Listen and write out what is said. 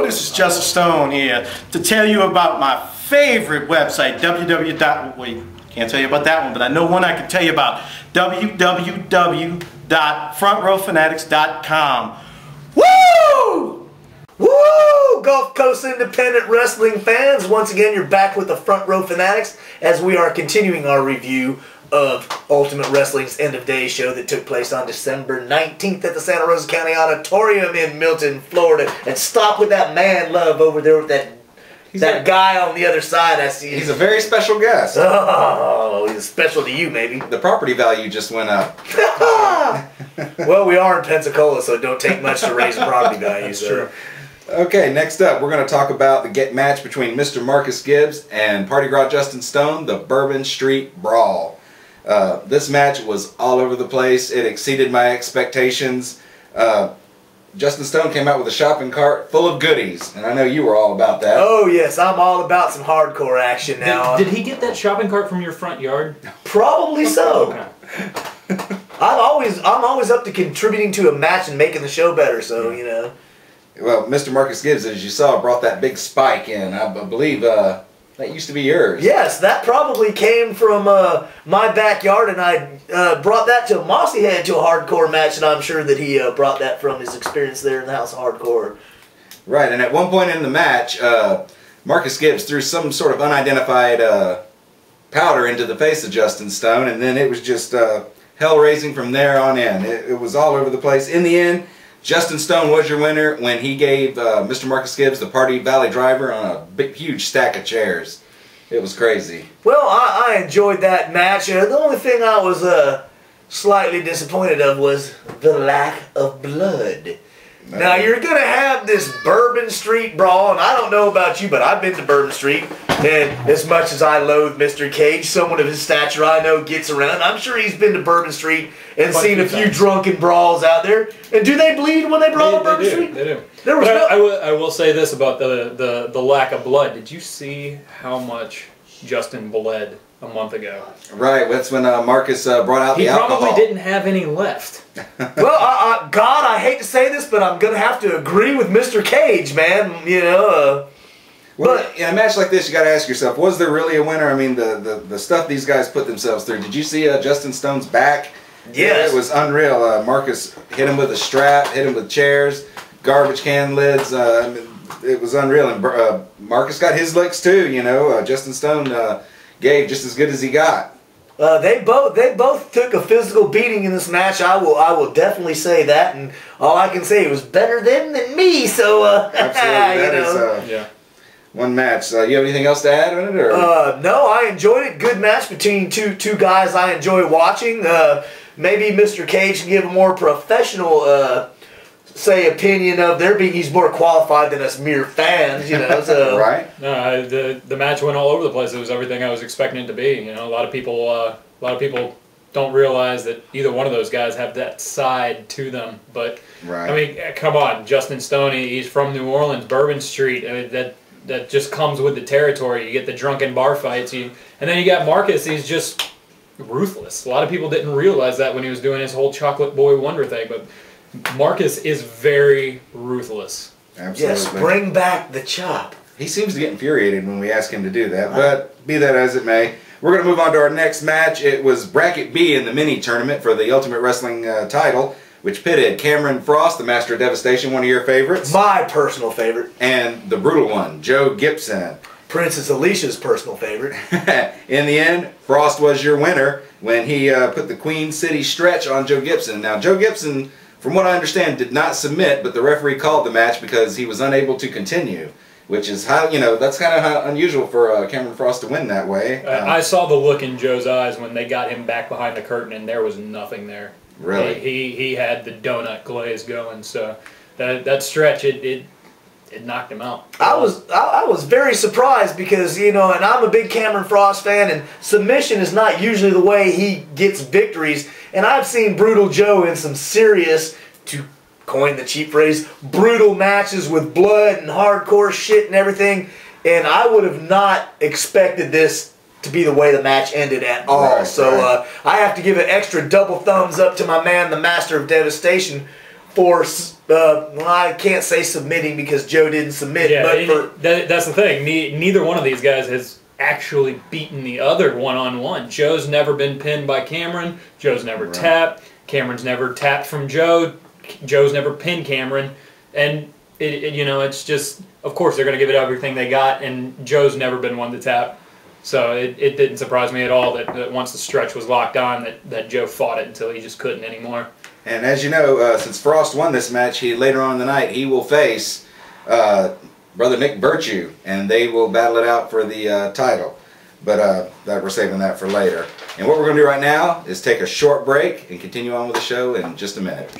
This is Justin Stone here to tell you about my favorite website, www. Can't tell you about that one, but I know one I can tell you about, www.frontrowfanatics.com. Woo! Woo! Gulf Coast independent wrestling fans, once again you're back with the Front Row Fanatics as we are continuing our review of Ultimate Wrestling's End of Day show that took place on December 19th at the Santa Rosa County Auditorium in Milton, Florida. And stop with that man love over there with that guy on the other side. I see. He's a very special guest. Oh, he's special to you, maybe. The property value just went up. Well, we are in Pensacola, so it don't take much to raise property value. That's true. Okay, next up, we're going to talk about the match between Mr. Marcus Gibbs and Party Gras Justin Stone, the Bourbon Street Brawl. This match was all over the place. It exceeded my expectations. Justin Stone came out with a shopping cart full of goodies, and I know you were all about that. Oh yes, I'm all about some hardcore action now. Did he get that shopping cart from your front yard? Probably so. Okay. I'm always up to contributing to a match and making the show better, so you know. Well, Mr. Marcus Gibbs, as you saw, brought that big spike in. I believe that used to be yours. Yes, that probably came from my backyard, and I brought that to Mossy Head to a hardcore match, and I'm sure that he brought that from his experience there in the House of Hardcore. Right, and at one point in the match, Marcus Gibbs threw some sort of unidentified powder into the face of Justin Stone, and then it was just hell-raising from there on in. It was all over the place. In the end, Justin Stone was your winner when he gave Mr. Marcus Gibbs the Party Valley Driver on a big, huge stack of chairs. It was crazy. Well, I enjoyed that match. The only thing I was slightly disappointed of was the lack of blood. No. Now, you're going to have this Bourbon Street Brawl, and I don't know about you, but I've been to Bourbon Street, and as much as I loathe Mr. Cage, someone of his stature I know gets around. I'm sure he's been to Bourbon Street and seen a few drunken brawls out there. And do they bleed when they brawl on Bourbon Street? They do. There was I will say this about the lack of blood. Did you see how much Justin bled a month ago? Right, that's when Marcus brought out the alcohol. He probably didn't have any left. Well, God, I hate to say this, but I'm going to have to agree with Mr. Cage, man. You know, well, in a match like this, you got to ask yourself, was there really a winner? I mean, the stuff these guys put themselves through. Did you see Justin Stone's back? Yes. It was unreal. Marcus hit him with a strap, hit him with chairs, garbage can lids. I mean, it was unreal. And Marcus got his licks too, you know. Justin Stone gave just as good as he got. They both took a physical beating in this match. I will definitely say that, and all I can say, it was better them than me. So absolutely, yeah. One match. You have anything else to add on it, or? No, I enjoyed it. Good match between two guys I enjoy watching. Maybe Mr. Cage can give a more professional opinion of he's more qualified than us mere fans, you know. So right. No, the match went all over the place. It was everything I was expecting it to be. You know, a lot of people don't realize that either one of those guys have that side to them. But right. I mean, come on, Justin Stone. He's from New Orleans, Bourbon Street. I mean, that just comes with the territory. You get the drunken bar fights, and then you got Marcus. He's just ruthless. A lot of people didn't realize that when he was doing his whole Chocolate Boy Wonder thing, but Marcus is very ruthless. Absolutely. Yes, bring back the chop. He seems to get infuriated when we ask him to do that, but be that as it may, we're going to move on to our next match. It was Bracket B in the mini tournament for the Ultimate Wrestling title, which pitted Cameron Frost, the Master of Devastation, one of your favorites. My personal favorite. And the brutal one, Joe Gibson. Princess Alicia's personal favorite. In the end, Frost was your winner when he put the Queen City Stretch on Joe Gibson. Now, Joe Gibson, from what I understand, did not submit, but the referee called the match because he was unable to continue, which is how, you know, that's kind of unusual for Cameron Frost to win that way. I saw the look in Joe's eyes when they got him back behind the curtain, and there was nothing there. Really? He had the donut glaze going, so that stretch, it knocked him out. I was very surprised because, you know, and I'm a big Cameron Frost fan, and submission is not usually the way he gets victories. And I've seen Brutal Joe in some serious, to coin the cheap phrase, brutal matches with blood and hardcore shit and everything. And I would have not expected this to be the way the match ended at all. Right, so I have to give an extra double thumbs up to my man, the Master of Devastation, for, well, I can't say submitting because Joe didn't submit, Yeah, but for... that's the thing. Neither one of these guys has actually beaten the other one-on-one. Joe's never been pinned by Cameron. Joe's never tapped. Cameron's never tapped from Joe. Joe's never pinned Cameron. And, you know, it's just, of course, they're going to give it everything they got, and Joe's never been one to tap. So it didn't surprise me at all that once the stretch was locked on that Joe fought it until he just couldn't anymore. And as you know, since Frost won this match, later on in the night he will face Brother Nick Virtue, and they will battle it out for the title. But we're saving that for later. And what we're going to do right now is take a short break and continue on with the show in just a minute.